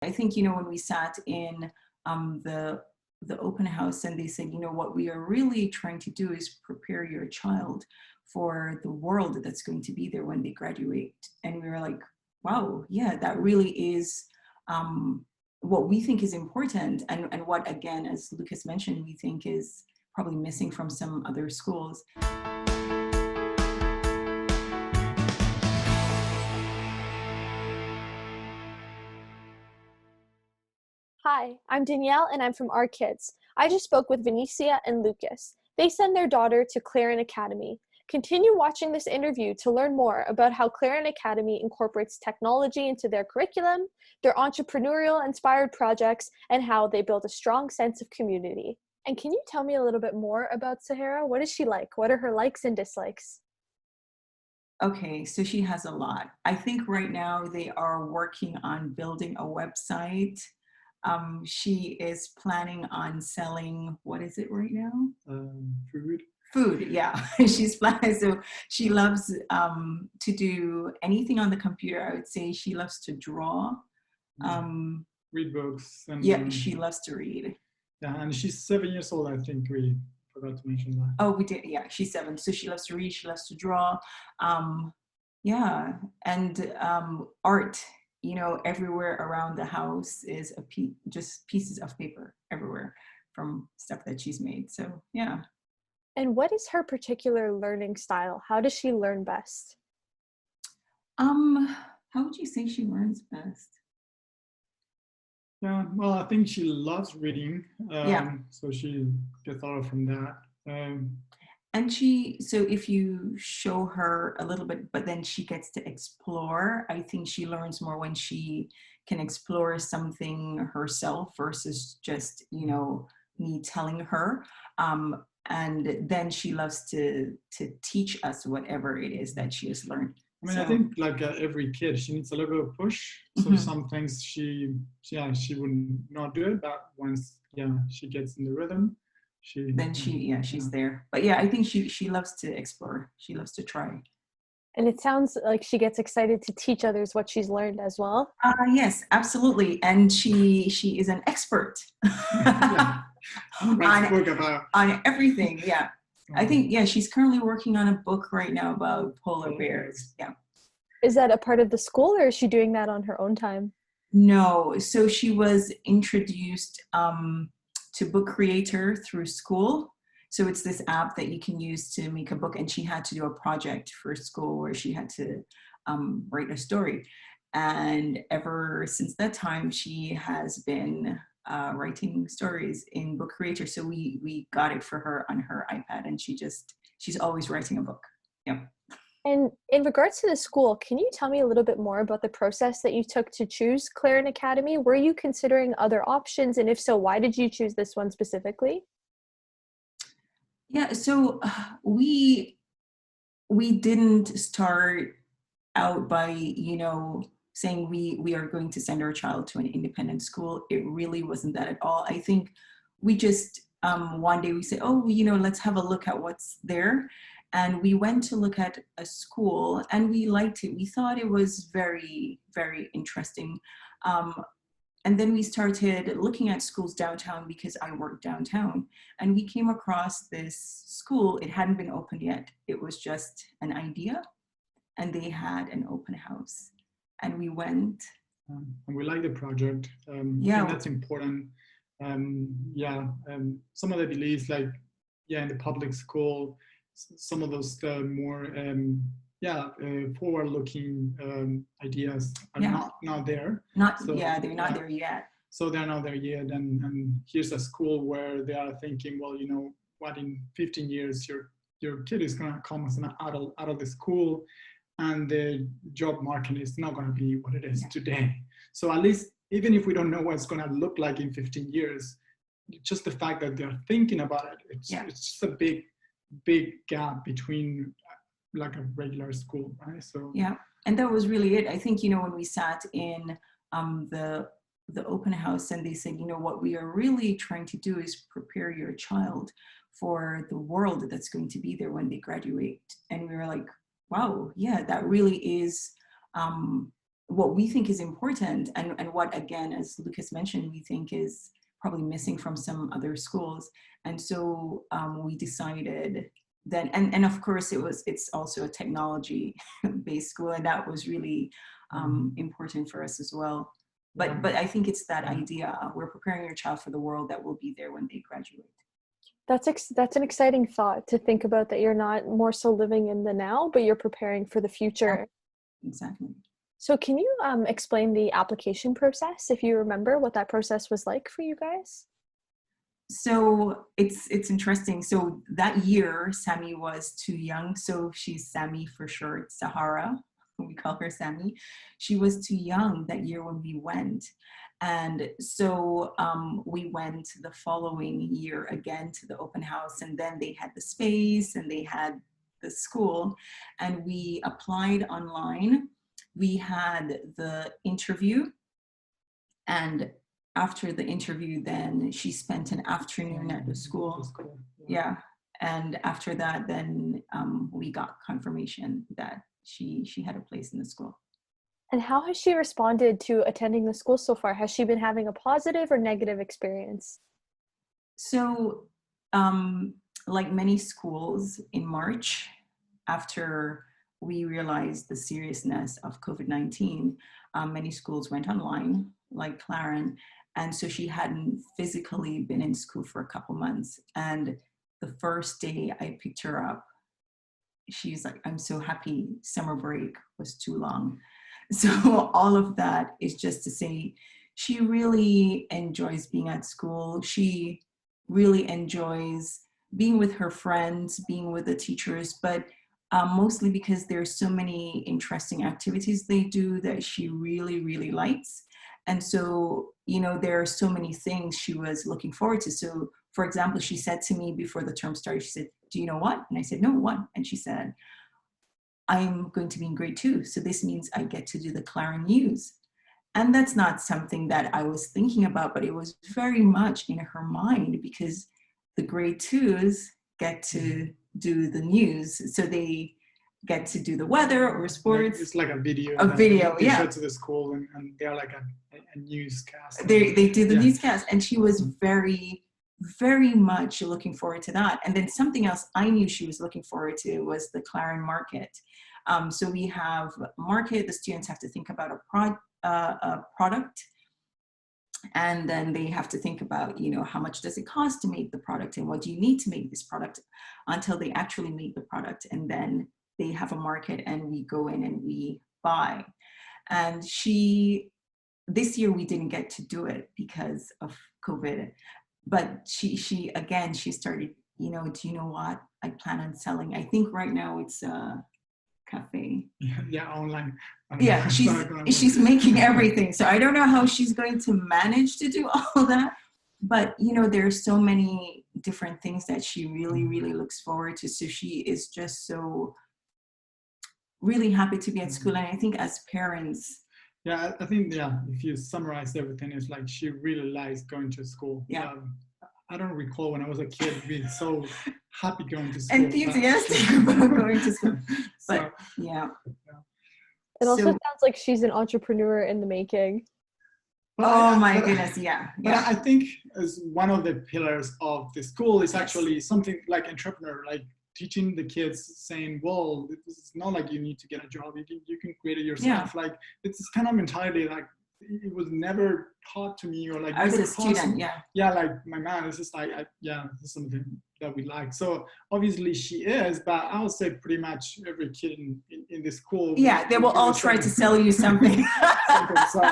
I think, when we sat in the open house and they said, what we are really trying to do is prepare your child for the world that's going to be there when they graduate. And we were like, wow, yeah, that really is what we think is important, and what, again, as Lucas mentioned, we think is probably missing from some other schools. Hi, I'm Danielle and I'm from Our Kids. I just spoke with Venecia and Lucas. They send their daughter to Claren Academy. Continue watching this interview to learn more about how Claren Academy incorporates technology into their curriculum, their entrepreneurial inspired projects, and how they build a strong sense of community. And can you tell me a little bit more about Sahara? What is she like? What are her likes and dislikes? Okay, so she has a lot. I think right now they are working on building a website. She is planning on selling, what is it right now? Food. Food, yeah. She's planning, so she loves to do anything on the computer. I would say she loves to draw. Read books. And, yeah, she loves to read. Yeah, and she's 7 years old, I think we forgot to mention that. Oh, we did, yeah, she's 7. So she loves to read, she loves to draw. Yeah, and art. Everywhere around the house is just pieces of paper everywhere from stuff that she's made. So yeah. And what is her particular learning style? How does she learn best? How would you say she learns best? Yeah, well, I think she loves reading. Yeah. So she gets a lot from that. And so if you show her a little bit, but then she gets to explore, I think she learns more when she can explore something herself versus just, me telling her. And then she loves to teach us whatever it is that she has learned. I mean, I think like every kid, she needs a little bit of push. So some things she would not do it, but once, she gets in the rhythm, she's there. But yeah, I think she loves to explore. She loves to try. And it sounds like she gets excited to teach others what she's learned as well. Yes, absolutely. And she is an expert on everything. Yeah. I think, she's currently working on a book right now about polar bears. Yeah. Is that a part of the school, or is she doing that on her own time? No. So she was introduced to Book Creator through school. So it's this app that you can use to make a book, and she had to do a project for school where she had to write a story. And ever since that time, she has been writing stories in Book Creator. So we got it for her on her iPad, and she's always writing a book. Yeah. And in regards to the school, can you tell me a little bit more about the process that you took to choose Claren Academy? Were you considering other options? And if so, why did you choose this one specifically? Yeah, so we didn't start out by, saying we are going to send our child to an independent school. It really wasn't that at all. I think we just, one day we said, let's have a look at what's there. And we went to look at a school and we liked it. We thought it was very, very interesting. And then we started looking at schools downtown because I work downtown. And we came across this school. It hadn't been opened yet. It was just an idea. And they had an open house. And we went. And we like the project. I think that's important. Some of the beliefs, like, in the public school, some of those more forward-looking ideas are not there. They're not there yet. So they're not there yet. And here's a school where they are thinking, well, what, in 15 years your kid is going to come as an adult out of the school, and the job market is not going to be what it is today. So at least, even if we don't know what it's going to look like in 15 years, just the fact that they're thinking about it, it's just a big gap between like a regular school, right? So and that was really it. I think, when we sat in the open house and they said, what we are really trying to do is prepare your child for the world that's going to be there when they graduate. And we were like, wow, yeah, that really is what we think is important, and what, again, as Lucas mentioned, we think is probably missing from some other schools. And so we decided then, and of course it's also a technology based school, and that was really important for us as well. But I think it's that idea, we're preparing your child for the world that will be there when they graduate. That's an exciting thought, to think about, that you're not more so living in the now, but you're preparing for the future. Exactly. So can you explain the application process, if you remember what that process was like for you guys? So it's interesting. So that year, Sammy was too young. So she's Sammy for short, Sahara. We call her Sammy. She was too young that year when we went. And so we went the following year again to the open house, and then they had the space and they had the school, and we applied online. We had the interview, and after the interview, then she spent an afternoon at the school. Yeah. And after that, then we got confirmation that she had a place in the school. And how has she responded to attending the school so far? Has she been having a positive or negative experience? So, like many schools, in March, after we realized the seriousness of COVID-19, many schools went online, like Claren. And so she hadn't physically been in school for a couple months. And the first day I picked her up, she's like, I'm so happy summer break was too long. So all of that is just to say, she really enjoys being at school. She really enjoys being with her friends, being with the teachers, but mostly because there's so many interesting activities they do that she really, really likes. And so, there are so many things she was looking forward to. So, for example, she said to me before the term started, she said, do you know what? And I said, no, what? And she said, I'm going to be in grade 2. So this means I get to do the Claren News. And that's not something that I was thinking about, but it was very much in her mind, because the grade 2s get to do the news. So they get to do the weather or sports. It's like a video. They show to the school, and they're like a newscast. They do the newscast. And she was very, very much looking forward to that. And then something else I knew she was looking forward to was the Claren market. So we have a market. The students have to think about a product, and then they have to think about, how much does it cost to make the product, and what do you need to make this product, until they actually make the product. And then they have a market, and we go in and we buy. And this year we didn't get to do it because of COVID, but she started, do you know what? I plan on selling. I think right now it's a cafe. Yeah, online. Yeah, she's making everything. So I don't know how she's going to manage to do all that. But, there's so many different things that she really, really looks forward to. So she is just so really happy to be at school. And I think as parents, yeah, I think, if you summarize everything, it's like she really likes going to school. Yeah. I don't recall when I was a kid being so happy going to school. Enthusiastic about going to school. But yeah. It also sounds like she's an entrepreneur in the making. My goodness, yeah. But I think as one of the pillars of the school is actually something like entrepreneur, like teaching the kids, saying, well, it's not like you need to get a job. You can create it yourself. Yeah. Like, it's this kind of mentality, like, it was never taught to me, or like as a student, like my man is just like, this is something that we like. So obviously she is, but I would say pretty much every kid in the school. Yeah, they will all try to sell you something. So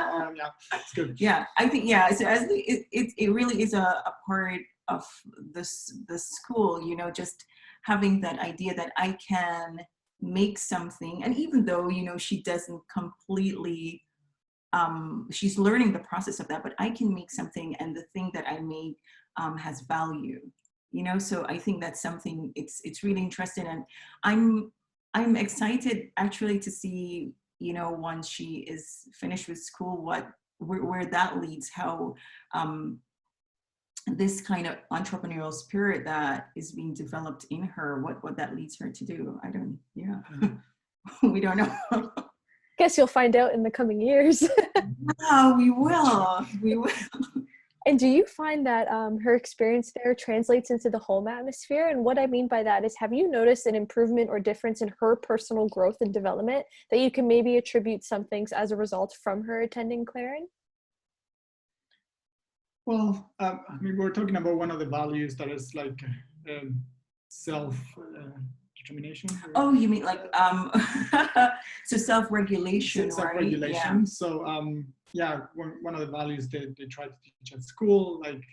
it's good. Yeah, I think So as it really is a part of the school, just having that idea that I can make something, and even though she doesn't completely. She's learning the process of that, but I can make something, and the thing that I make has value, so I think that's something it's really interesting. And I'm excited actually to see, once she is finished with school, where that leads, how this kind of entrepreneurial spirit that is being developed in her, what that leads her to do. We don't know. Guess you'll find out in the coming years. Oh, we will. We will. And do you find that her experience there translates into the home atmosphere? And what I mean by that is, have you noticed an improvement or difference in her personal growth and development that you can maybe attribute some things as a result from her attending Claren? Well, I mean, we're talking about one of the values that is like self determination. Oh, you mean like so self-regulation, right? Self-regulation. Yeah. So yeah, one of the values that they try to teach at school, like,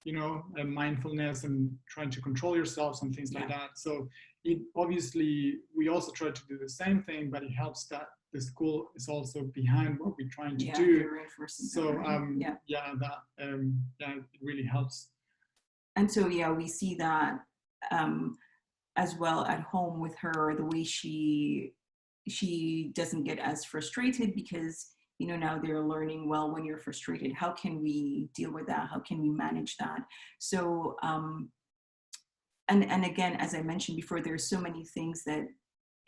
you know, mindfulness and trying to control yourselves and things like that. So it obviously, we also try to do the same thing, but it helps that the school is also behind what we're trying to do. So it really helps. And so we see that as well at home with her, the way she doesn't get as frustrated, because you know, now they're learning, well, when you're frustrated, how can we deal with that? How can we manage that? So and again, as I mentioned before, there's so many things that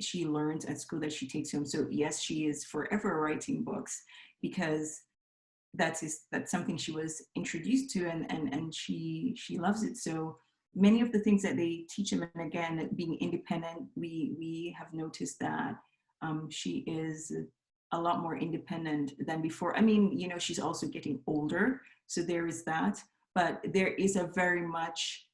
she learns at school that she takes home. So yes, she is forever writing books, because that's something she was introduced to, and she loves it. So many of the things that they teach them, and again, being independent, we have noticed that she is a lot more independent than before. I mean, you know, she's also getting older, so there is that, but there is a very much,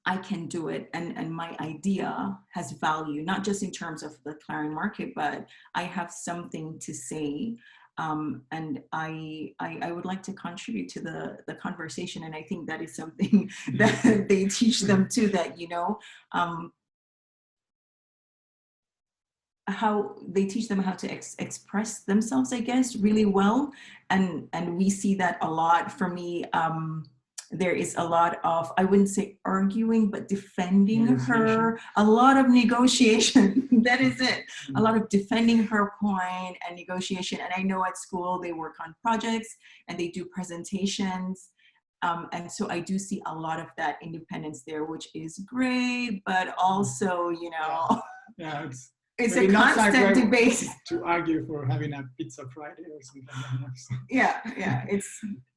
I can do it, and my idea has value, not just in terms of the Claren market, but I have something to say, and I would like to contribute to the conversation, and I think that is something that they teach them too, that, you know, how they teach them how to express themselves, I guess, really well, and we see that a lot. For me, there is a lot of, I wouldn't say arguing, but defending her, a lot of negotiation. That is it. A lot of defending her point and negotiation. And I know at school they work on projects and they do presentations. And so I do see a lot of that independence there, which is great, but also, you know, it's a constant debate. To argue for having a pizza Friday or something like that. Yeah.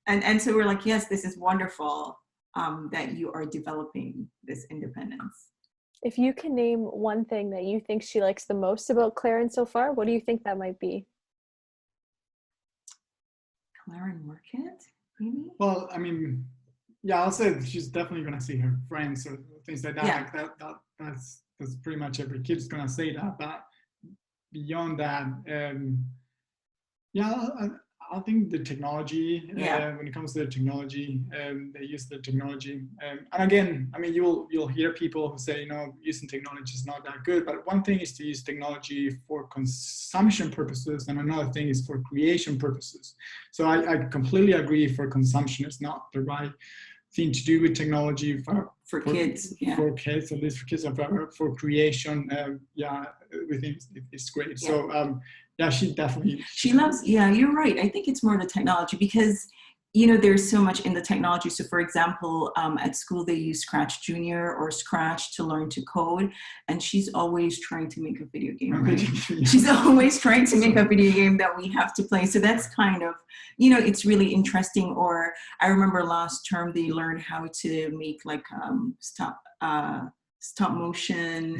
And so we're like, yes, this is wonderful that you are developing this independence. If you can name one thing that you think she likes the most about Claren so far, what do you think that might be? Claren Market, maybe? Well, I mean, yeah, I'll say she's definitely going to see her friends or things like that. Yeah. Like that's pretty much every kid's going to say that. But beyond that, I think the technology, when it comes to the technology, they use the technology. And again, I mean, you'll hear people who say, you know, using technology is not that good. But one thing is to use technology for consumption purposes, and another thing is for creation purposes. So I completely agree, for consumption is not the right thing to do with technology for kids, for kids, at least for kids, for creation. We think it's great. So she loves, you're right. I think it's more the technology, because, you know, there's so much in the technology. So for example, at school, they use Scratch Junior or Scratch to learn to code. And she's always trying to make a video game. Right? She's always trying to make a video game that we have to play. So that's kind of, you know, it's really interesting. Or I remember last term, they learned how to make like stop motion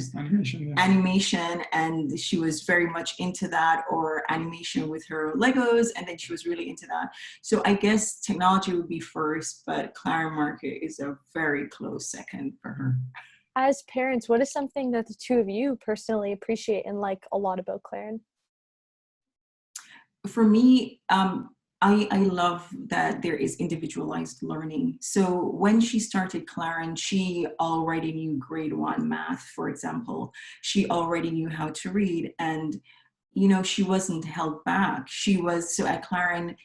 animation, and she was very much into that, or animation with her Legos, and then she was really into that. So I guess technology would be first, but Claren Market is a very close second for her. As parents, what is something that the two of you personally appreciate and like a lot about Claren? For me, I love that there is individualized learning. So when she started Claren, she already knew grade 1 math, for example. She already knew how to read, and, you know, she wasn't held back. So at Claren,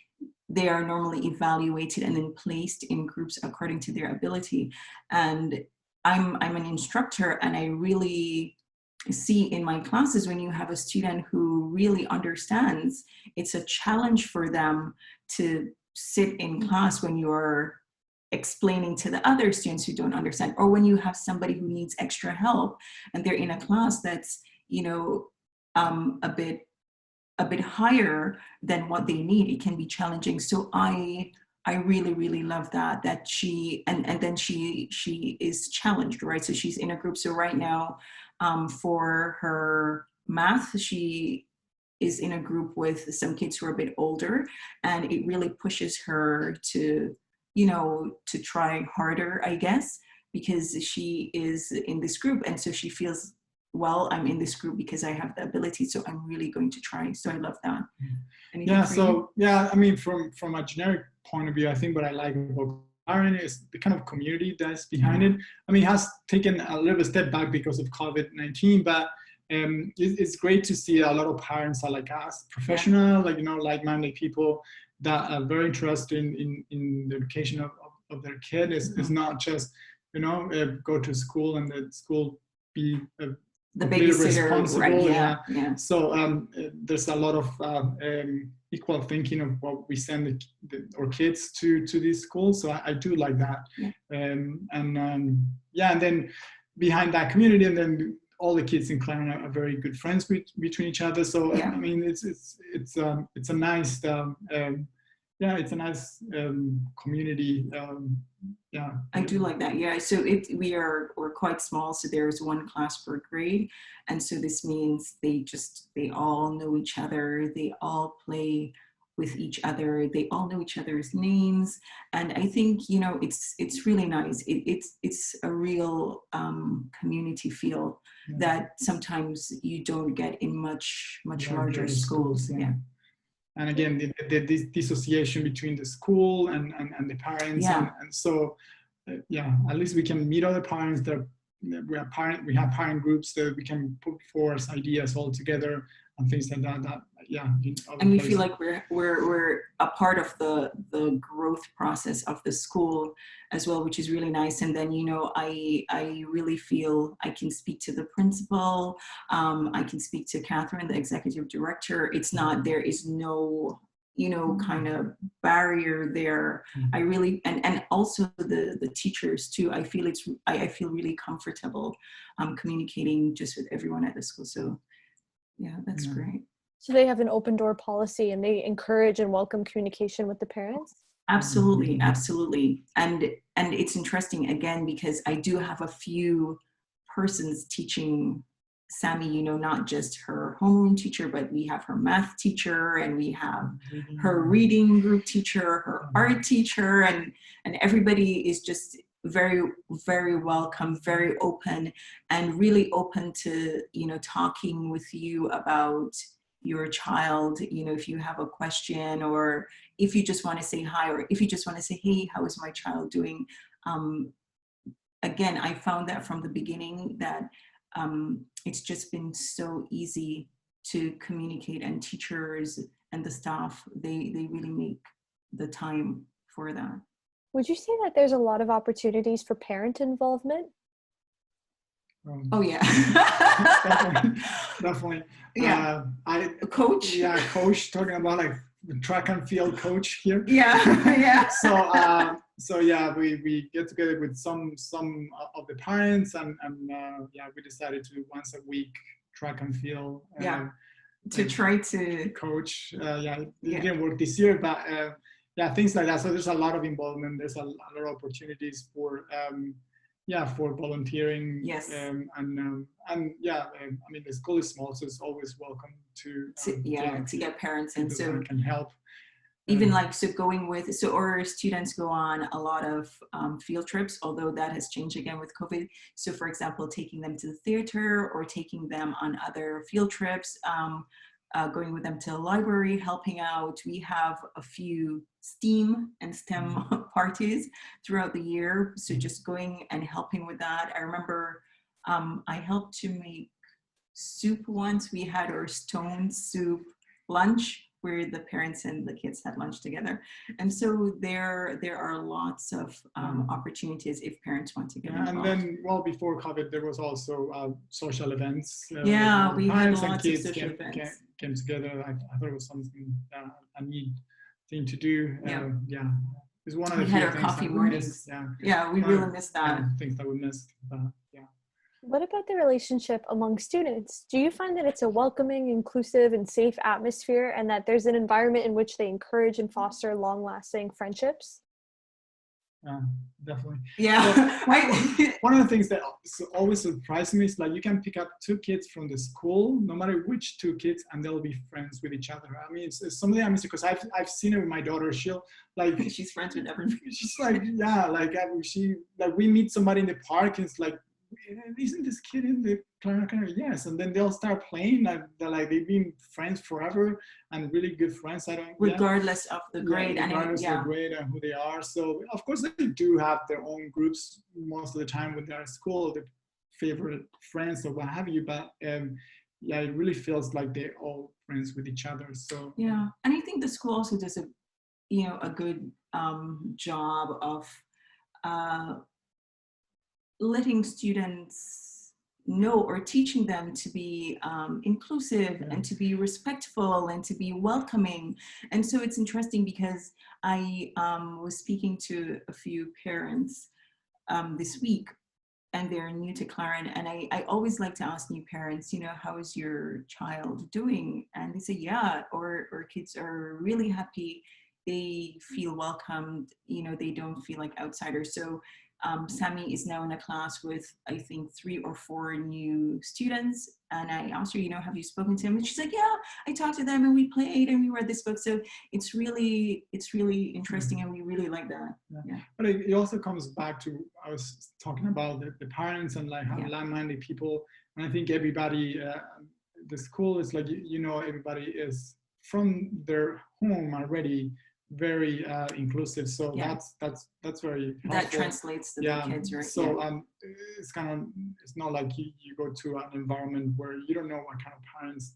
they are normally evaluated and then placed in groups according to their ability. And I'm an instructor, and I really see in my classes, when you have a student who really understands, it's a challenge for them to sit in class when you're explaining to the other students who don't understand, or when you have somebody who needs extra help and they're in a class that's, you know, a bit a bit higher than what they need, it can be challenging. So I really, really love that she, and then she is challenged, right? So she's in a group. So right now, for her math, she is in a group with some kids who are a bit older, and it really pushes her to, to try harder, I guess, because she is in this group. And so she feels, well, I'm in this group because I have the ability, so I'm really going to try. So I love that. Yeah, so yeah, I mean, from a generic point of view, I think what I like about Claren is the kind of community that's behind it. I mean, it has taken a little bit step back because of COVID-19, but it's great to see a lot of parents are like us, professional, like-minded people that are very interested in the education of their kid. It's not just, go to school and the school be the babysitter, responsible. Right? Yeah. So there's a lot of equal thinking of what we send our kids to these schools. So I do like that. Yeah. And then behind that community, and then all the kids in Claren are very good friends between each other. So I mean, it's a nice it's a nice community. I do like that. Yeah. So we're quite small. So there's one class per grade. And so this means they all know each other. They all play with each other. They all know each other's names. And I think, it's really nice. It's a real community feel that sometimes you don't get in much larger schools. Yeah. And again, the dissociation between the school and the parents, and so at least we can meet other parents. That we have parent groups that we can put forth ideas all together and things like that. And we feel like we're a part of the growth process of the school as well, which is really nice. And then I really feel I can speak to the principal, I can speak to Catherine, the executive director. There is no kind of barrier there. I really and also the teachers too. I feel really comfortable communicating just with everyone at the school. So yeah, that's great. So they have an open door policy and they encourage and welcome communication with the parents? Absolutely. And it's interesting again, because I do have a few persons teaching Sammy, not just her homeroom teacher, but we have her math teacher, and we have her reading group teacher, her art teacher, and everybody is just very, very welcome, very open, and really open to, talking with you about your child, if you have a question, or if you just want to say hi, or if you just want to say, hey, how is my child doing? Again, I found that from the beginning that it's just been so easy to communicate, and teachers and the staff, they really make the time for that. Would you say that there's a lot of opportunities for parent involvement? Oh yeah. Definitely. Yeah. Coach. Yeah, coach. Talking about like track and field coach here. Yeah. So we get together with some of the parents, and we decided to do once a week track and field. To try to coach. It didn't work this year, but things like that. So there's a lot of involvement. There's a lot of opportunities for volunteering. Yes. I mean, the school is small, so it's always welcome to get parents in, so can help. Even our students go on a lot of field trips, although that has changed again with COVID. So for example, taking them to the theater, or taking them on other field trips, going with them to the library, helping out. We have a few STEAM and STEM parties throughout the year. So just going and helping with that. I remember I helped to make soup once. We had our stone soup lunch where the parents and the kids had lunch together. And so there are lots of opportunities if parents want to get involved. And then, before COVID, there was also social events. We had lots of social events. Came together. I thought it was something, a neat thing to do. It's one of the we had our coffee mornings. We really missed that. Things that we missed. What about the relationship among students? Do you find that it's a welcoming, inclusive, and safe atmosphere, and that there's an environment in which they encourage and foster long-lasting friendships? Yeah, definitely. Yeah. So one of the things that always surprises me is like you can pick up two kids from the school, no matter which two kids, and they'll be friends with each other. I mean, it's something I miss because I've seen it with my daughter. She'll like She's friends with everyone. she's like yeah, like we meet somebody in the park and it's like, isn't this kid in the Claren Academy? Yes, and then they'll start playing like they've been friends forever and really good friends. Regardless of the grade. Regardless of the grade and who they are. So of course they do have their own groups most of the time when they're at school, the favorite friends or what have you. But yeah, it really feels like they're all friends with each other. So yeah, and I think the school also does a good job of letting students know or teaching them to be inclusive and to be respectful and to be welcoming. And so it's interesting because I was speaking to a few parents this week, and they're new to Claren, and I always like to ask new parents, how is your child doing? And they say, yeah, or kids are really happy. They feel welcomed, they don't feel like outsiders. So Sammy is now in a class with, I think, 3 or 4 new students. And I asked her, have you spoken to him? And she's like, yeah, I talked to them and we played and we read this book. So it's really interesting and we really like that. Yeah. But it also comes back to, I was talking about the parents and like how like-minded people. And I think everybody, the school is like, everybody is from their home already very inclusive, so that's very helpful. That translates to the kids, right? So it's not like you go to an environment where you don't know what kind of parents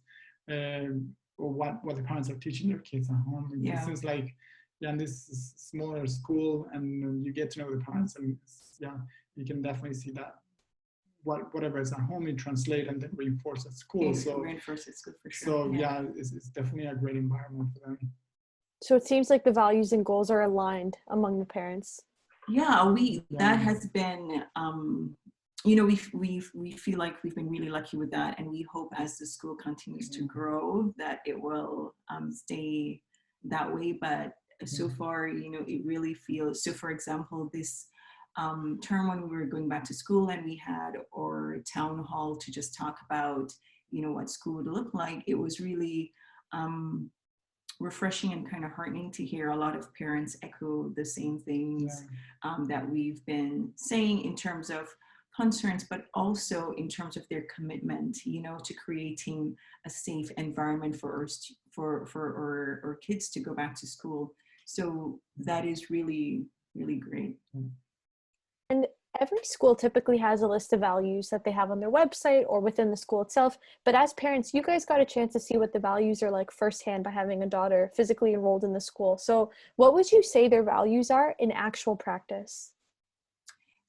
or what the parents are teaching their kids at home. It seems like in this smaller school, and you get to know the parents, and you can definitely see that whatever is at home, you translate and then reinforce at school. Reinforce at school for sure. So it's definitely a great environment for them. So it seems like the values and goals are aligned among the parents. Yeah, that has been, we feel like we've been really lucky with that, and we hope as the school continues to grow that it will stay that way. But so far, it really feels. So, for example, this term when we were going back to school and we had our town hall to just talk about, what school would look like, it was really refreshing and kind of heartening to hear a lot of parents echo the same things that we've been saying in terms of concerns, but also in terms of their commitment, to creating a safe environment for our kids to go back to school. So that is really, really great. And every school typically has a list of values that they have on their website or within the school itself. But as parents, you guys got a chance to see what the values are like firsthand by having a daughter physically enrolled in the school. So what would you say their values are in actual practice?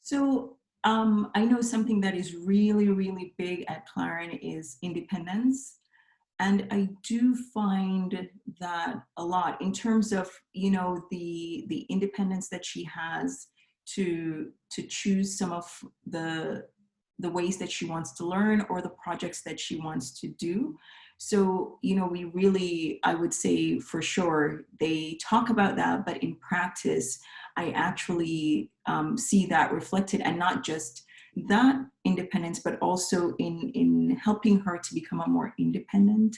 So I know something that is really, really big at Claren is independence. And I do find that a lot in terms of, the independence that she has to choose some of the ways that she wants to learn or the projects that she wants to do. So, we really, I would say for sure, they talk about that, but in practice, I actually see that reflected, and not just that independence, but also in helping her to become a more independent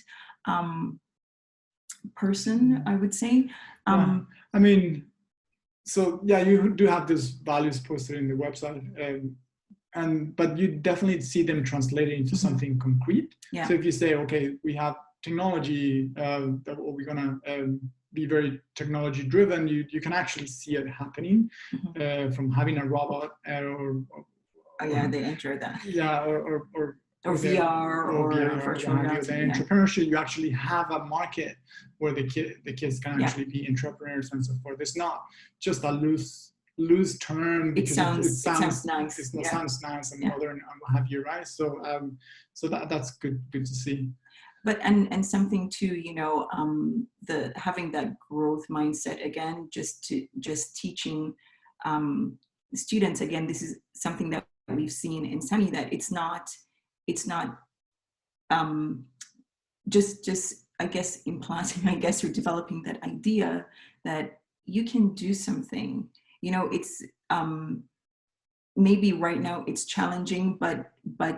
person, I would say. I mean, so you do have these values posted in the website, but you definitely see them translated into something concrete. Yeah. So if you say, okay, we have technology, that we're gonna be very technology driven, you can actually see it happening from having a robot they enjoy that. Yeah, or VR or virtual reality. The entrepreneurship, you actually have a market where the kids can actually be entrepreneurs and so forth. It's not just a loose term. It sounds nice. It sounds nice and modern and what have you, right? So that's good to see. But and something too, the having that growth mindset again, just teaching students again. This is something that we've seen in Semi, that it's not just I guess implanting, I guess, or developing that idea that you can do something. It's maybe right now it's challenging, but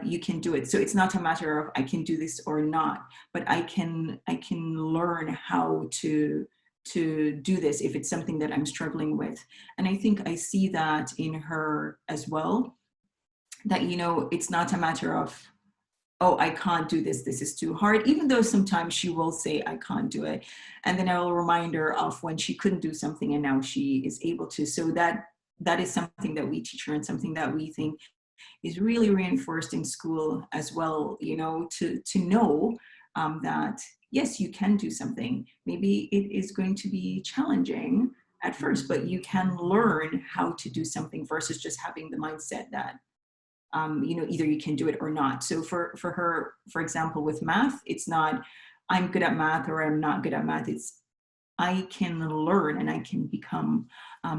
you can do it. So it's not a matter of I can do this or not, but I can learn how to do this if it's something that I'm struggling with. And I think I see that in her as well, that it's not a matter of, oh, I can't do this, this is too hard, even though sometimes she will say, I can't do it. And then I will remind her of when she couldn't do something and now she is able to. So that is something that we teach her, and something that we think is really reinforced in school as well, to know that, yes, you can do something. Maybe it is going to be challenging at first, but you can learn how to do something versus just having the mindset that, either you can do it or not. So for her, for example, with math, it's not I'm good at math or I'm not good at math. It's I can learn and I can become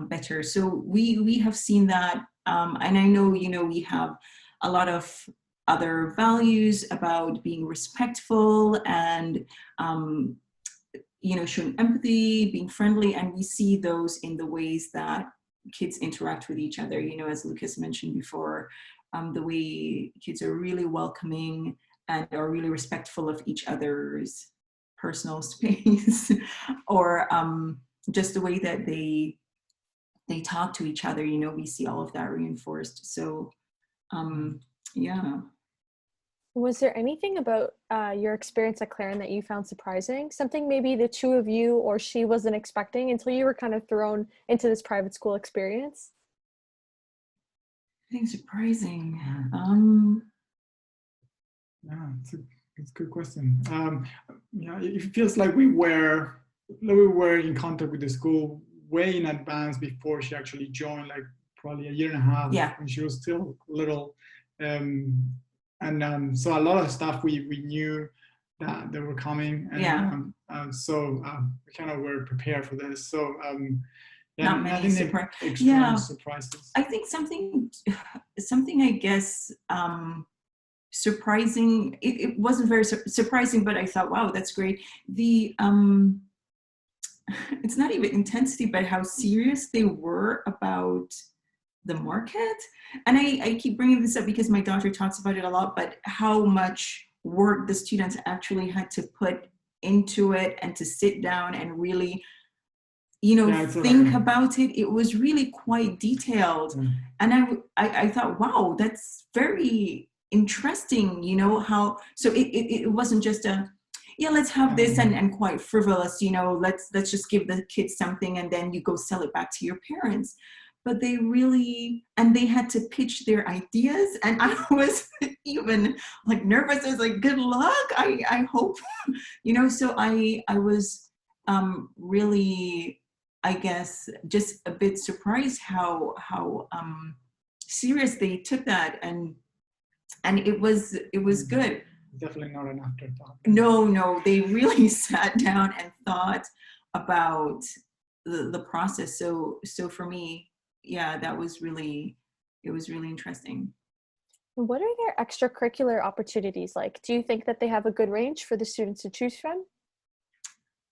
better. So we have seen that, and I know we have a lot of other values about being respectful and showing empathy, being friendly, and we see those in the ways that kids interact with each other. As Lucas mentioned before, the way kids are really welcoming and are really respectful of each other's personal space, or just the way that they talk to each other. We see all of that reinforced. So yeah. Was there anything about your experience at Claren that you found surprising? Something maybe the two of you or she wasn't expecting until you were kind of thrown into this private school experience? I think surprising. Yeah, it's a good question. Yeah, it feels like we were in contact with the school way in advance before she actually joined, like probably a year and a half, when she was still little. So a lot of stuff we knew that they were coming, and so we kind of were prepared for this. So not many surprises. I think something I guess surprising. It wasn't very surprising, but I thought, wow, that's great. The it's not even intensity, but how serious they were about the market. And I keep bringing this up because my daughter talks about it a lot, but how much work the students actually had to put into it, and to sit down and really think about it. It was really quite detailed. And I thought, wow, that's very interesting, how, so it wasn't just a, let's have this and quite frivolous, let's just give the kids something and then you go sell it back to your parents. But they really, and they had to pitch their ideas, and I was even like nervous. I was like, good luck, I hope, so I was really, I guess, just a bit surprised how serious they took that, and it was good. Definitely not an afterthought. No, they really sat down and thought about the process. So for me, that was really, it was really interesting. What are their extracurricular opportunities like? Do you think that they have a good range for the students to choose from?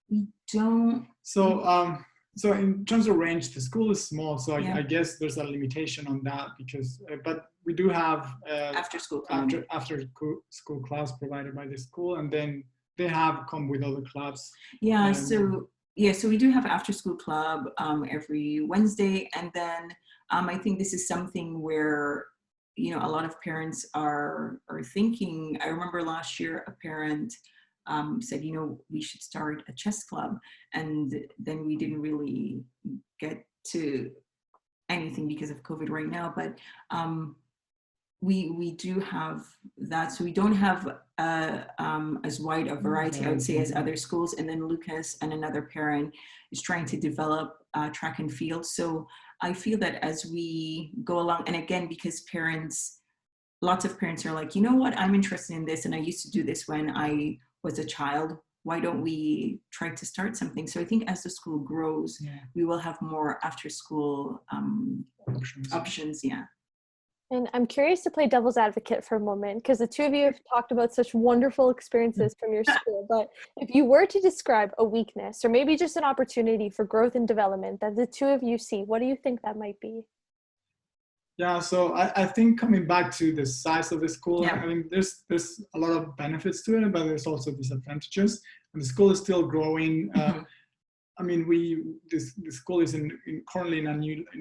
We don't. So in terms of range, the school is small, so I guess there's a limitation on that, because but we do have after school clubs provided by the school, and then they have come with other clubs. So we do have after school club every Wednesday, and then I think this is something where a lot of parents are thinking. I remember last year a parent said, we should start a chess club, and then we didn't really get to anything because of COVID right now, but we do have that. So we don't have as wide a variety, I would say, as other schools. And then Lucas and another parent is trying to develop track and field. So I feel that as we go along, and again, because lots of parents are like, what, I'm interested in this, and I used to do this when I was a child. Why don't we try to start something? So I think as the school grows, we will have more after school options. Yeah. And I'm curious to play devil's advocate for a moment, because the two of you have talked about such wonderful experiences from your school. But if you were to describe a weakness or maybe just an opportunity for growth and development that the two of you see, what do you think that might be? Yeah, so I think coming back to the size of the school, Yeah. I mean, there's a lot of benefits to it, but there's also disadvantages. And the school is still growing. I mean, the school is currently in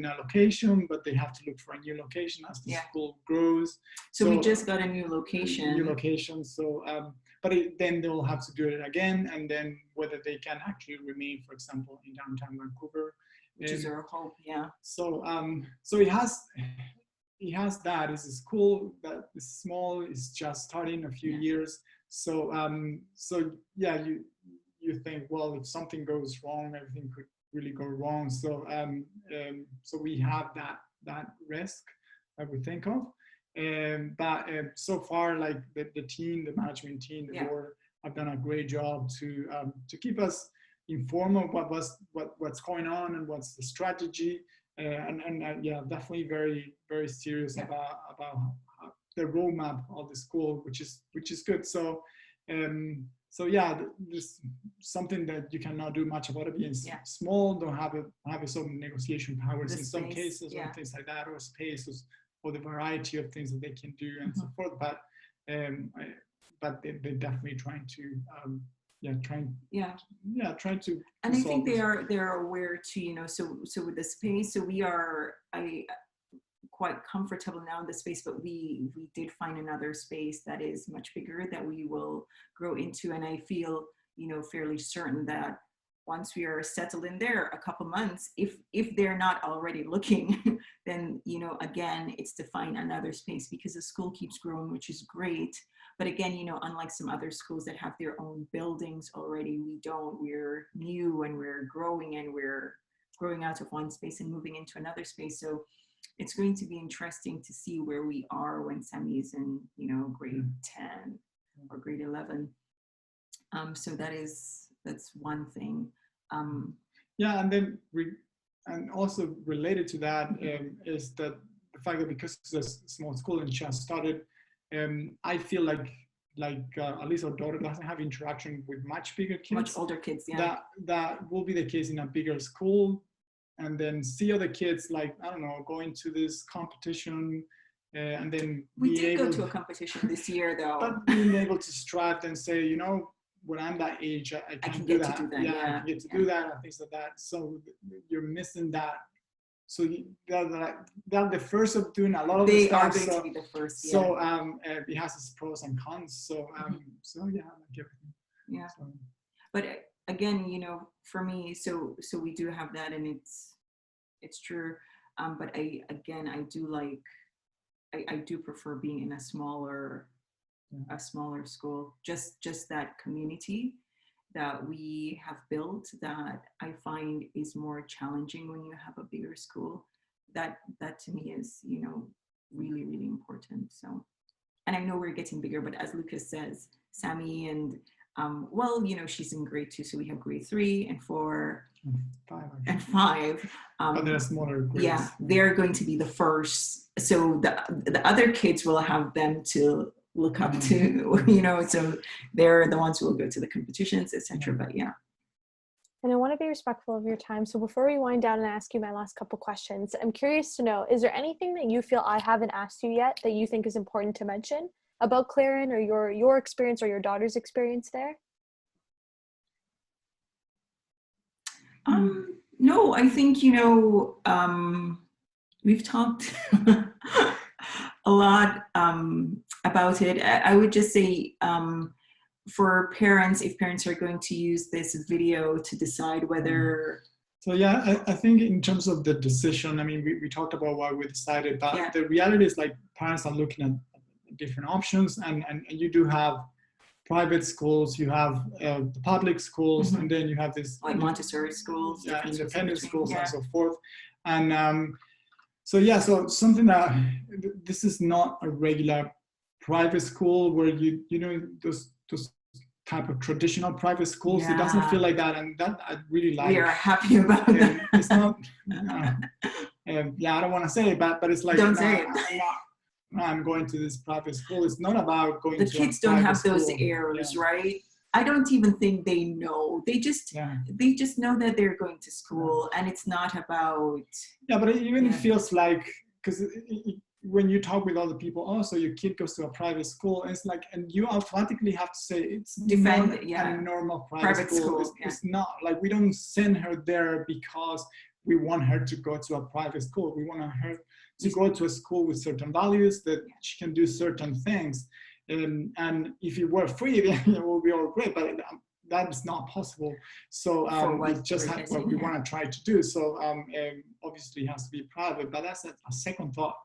a location, but they have to look for a new location as the school grows. So we just got a new location. New location. So, but then they'll have to do it again, and then whether they can actually remain, for example, in downtown Vancouver, which is our hope. Yeah. So, so it has that. It's a school that is small. It's just starting a few years. So, so yeah, you think, well, if something goes wrong, everything could really go wrong. So, so we have that risk that we think of. But so far, like the team, the management team, the board have done a great job to keep us informed of what's going on and what's the strategy. And yeah, definitely very, very serious about the roadmap of the school, which is good. So, so yeah, there's something that you cannot do much about it being small, don't have some negotiation powers in some cases or things like that, or spaces, or the variety of things that they can do and so forth. But they're definitely trying to trying to. And I think they're aware too, you know, so with the space, so we are quite comfortable now in the space, but we did find another space that is much bigger that we will grow into. And I feel, you know, fairly certain that once we are settled in there a couple months, if they're not already looking, then, you know, again, it's to find another space, because the school keeps growing, which is great. But again, you know, unlike some other schools that have their own buildings already, we don't. We're new and we're growing, and we're growing out of one space and moving into another space. So it's going to be interesting to see where we are when Sammy is in, you know, grade 10 or grade 11. So that's one thing. Yeah, and then and also related to that is that the fact that because it's a small school and just started, I feel like at least our daughter doesn't have interaction with much bigger kids, much older kids. Yeah, that will be the case in a bigger school. And then see other kids, like, I don't know, going to this competition, and then we did go to a competition this year, though. But being able to strive and say, you know, when I'm that age, I can do that. Yeah, I can get to do that and things like that. So you're missing that. So they're the first of doing a lot of the stuff. They are going to be the first. Yeah. So it has its pros and cons. So so yeah, like everything. Yeah. So. But again, you know, for me, so we do have that, and it's true. But I do prefer being in a smaller school. Just that community that we have built that I find is more challenging when you have a bigger school. That to me is, you know, really, really important. So, and I know we're getting bigger, but as Lucas says, Sammy and well, you know, she's in grade 2, so we have grade 3 and 4 and 5. But they're smaller grades. Yeah, they're going to be the first. So the other kids will have them to look up to, you know, so they're the ones who will go to the competitions, etc. But yeah. And I want to be respectful of your time. So before we wind down and ask you my last couple questions, I'm curious to know, is there anything that you feel I haven't asked you yet that you think is important to mention about Claren or your experience or your daughter's experience there? No, I think, you know, we've talked a lot about it. I would just say for parents, if parents are going to use this video to decide whether... So yeah, I think in terms of the decision, I mean, we talked about why we decided, but the reality is, like, parents are looking at different options, and you do have private schools, you have the public schools, and then you have this like Montessori schools, independent schools, and so forth. And so yeah, so something that this is not a regular private school where you know those type of traditional private schools. It doesn't feel like that, and that I really like. We are happy about that. It's not. Yeah, I don't want to say it, but it's like don't say it. I'm going to this private school. It's not about going the to kids a don't private have those school. airs, Yeah. right? I don't even think they know. They just know that they're going to school, and it's not about. Yeah, but it even feels like, because when you talk with other people, oh, so your kid goes to a private school, and it's like, and you automatically have to say it's not a normal private school. It's not like, we don't send her there because we want her to go to a private school. We want her to go to a school with certain values, that she can do certain things. And if it were free, then it would be all great, but that is not possible. So it's just what we want to try to do. So obviously it has to be private, but that's a second thought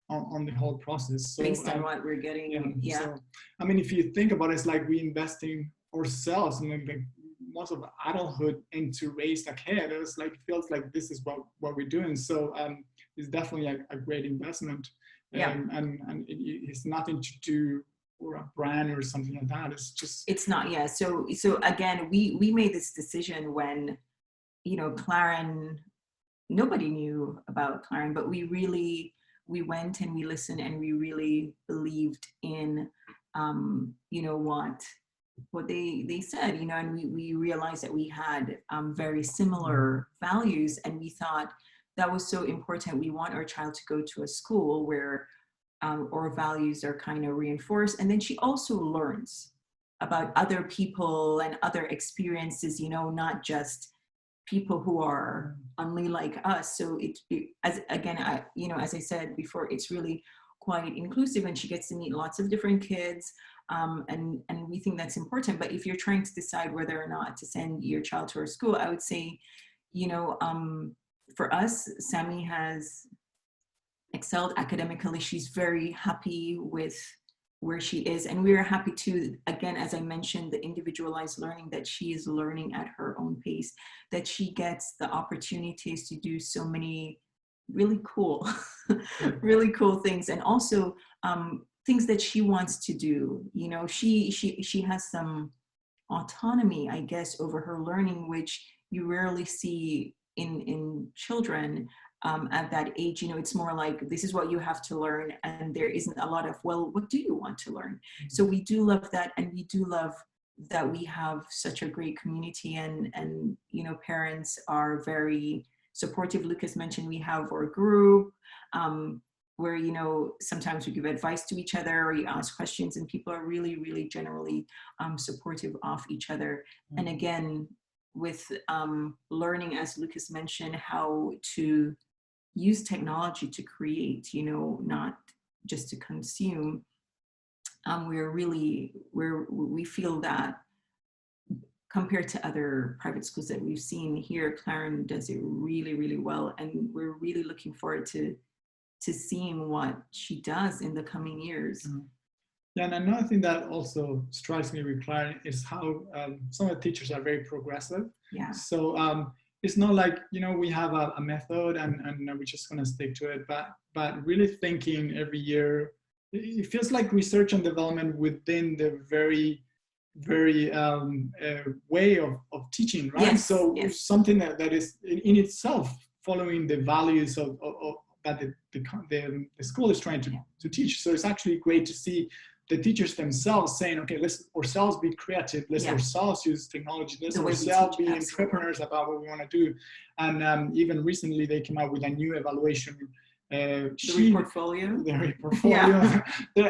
on the whole process. So, based on what we're getting. So, I mean, if you think about it, it's like we investing ourselves, I mean, like most of adulthood, into raise a kid. It's like, feels like this is what we're doing. So it's definitely a great investment. And it's nothing to do or a brand or something like that. It's just, it's not. So again, we made this decision when, you know, Claren, nobody knew about Claren, but we went and we listened, and we really believed in you know, what they said, you know, and we realized that we had very similar values, and we thought that was so important. We want our child to go to a school where our values are kind of reinforced, and then she also learns about other people and other experiences, you know, not just people who are only like us. So as I said before, it's really quite inclusive, and she gets to meet lots of different kids, and we think that's important. But if you're trying to decide whether or not to send your child to our school, I would say, you know, for us, Sammy has excelled academically. She's very happy with where she is, and we're happy to, again, as I mentioned, the individualized learning, that she is learning at her own pace, that she gets the opportunities to do so many really cool really cool things, and also things that she wants to do. You know, she has some autonomy, I guess, over her learning, which you rarely see in children at that age. You know, it's more like, this is what you have to learn, and there isn't a lot of, well, what do you want to learn? So we do love that, and we do love that we have such a great community, and you know, parents are very supportive. Lucas mentioned we have our group where, you know, sometimes we give advice to each other, or you ask questions, and people are really, really generally supportive of each other. And again, with learning, as Lucas mentioned, how to use technology to create, you know, not just to consume. We feel that compared to other private schools that we've seen here, Claren does it really, really well, and we're really looking forward to seeing what she does in the coming years. Yeah, and another thing that also strikes me with Claren is how some of the teachers are very progressive. Yeah. So it's not like, you know, we have a method and we're just going to stick to it, but really thinking every year. It feels like research and development within the very way of teaching, right? Yes, so yes. Something that is in itself following the values of that the school is trying to teach. So it's actually great to see the teachers themselves saying, okay, let's ourselves be creative, let's ourselves use technology, let's ourselves be entrepreneurs about what we want to do. And even recently they came out with a new evaluation the portfolio.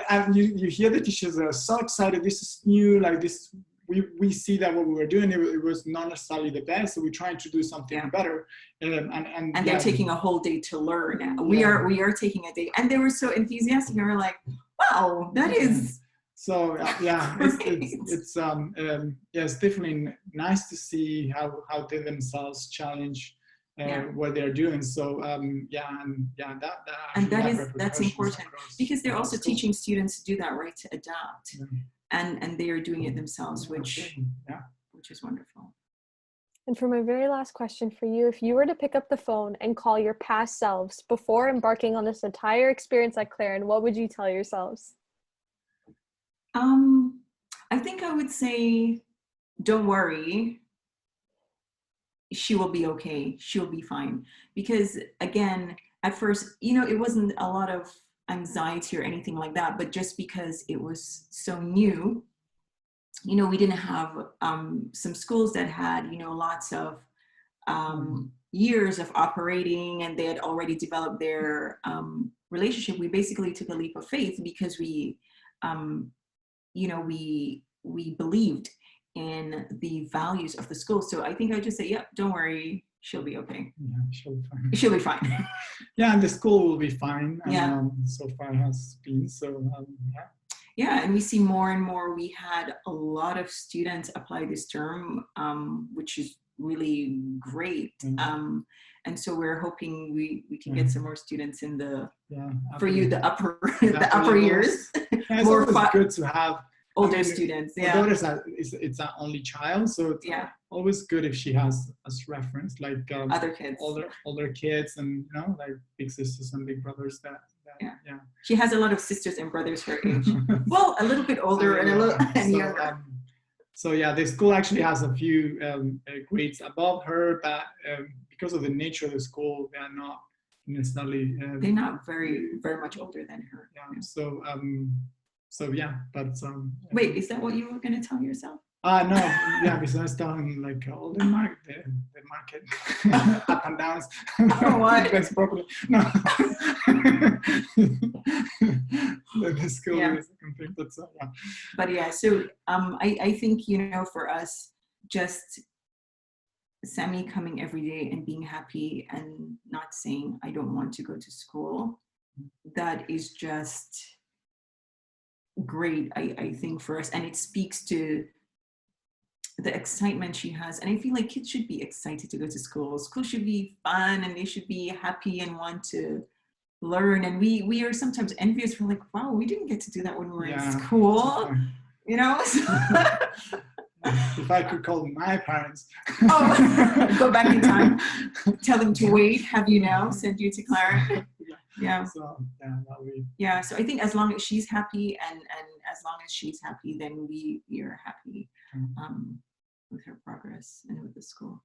And you hear the teachers are so excited, this is new, like this, we see that what we were doing, it was not necessarily the best, so we're trying to do something better. And they're taking a whole day to learn. We are taking a day, and they were so enthusiastic, and we're like, wow, that is so it's definitely nice to see how they themselves challenge what they're doing. So that's important, because they're also teaching students to do that, right, to adapt. And they are doing it themselves, which is wonderful. And for my very last question for you, if you were to pick up the phone and call your past selves before embarking on this entire experience at Claren, what would you tell yourselves? I think I would say, don't worry. She will be okay. She'll be fine. Because again, at first, you know, it wasn't a lot of anxiety or anything like that, but just because it was so new, you know, we didn't have some schools that had, you know, lots of years of operating, and they had already developed their relationship. We basically took a leap of faith because we, you know, we believed in the values of the school. So I think I just say, yep, don't worry, she'll be okay. Yeah, she'll be fine. She'll be fine. Yeah, and the school will be fine. Yeah. So far has been. So yeah. Yeah, and we see more and more. We had a lot of students apply this term, which is really great. And so we're hoping we can get some more students in the for you the upper the upper years. Yeah, it's always good to have older students. My daughter's it's an only child, so it's always good if she has as reference like other kids, older kids, and you know, like big sisters and big brothers. That she has a lot of sisters and brothers her age. Well, a little bit older and a little younger. So yeah, the school actually has a few grades above her, but because of the nature of the school, they are not necessarily. They're not very much older than her. Yeah. So yeah, but wait, is that what you were going to tell yourself? No, yeah, because I was telling like all the market up and downs. Oh, what? That's properly. No. The school is complete. But yeah. But yeah, so I think, you know, for us, just Sammy coming every day and being happy and not saying I don't want to go to school, that is just great, I think, for us. And it speaks to the excitement she has. And I feel like kids should be excited to go to school. School should be fun, and they should be happy and want to learn. And we are sometimes envious. We're like, wow, we didn't get to do that when we were in school. You know? If I could call my parents. Go back in time. Tell them to wait, have you now, send you to Claren. Yeah. So so I think as long as she's happy, and as long as she's happy, then we are happy with her progress and with the school.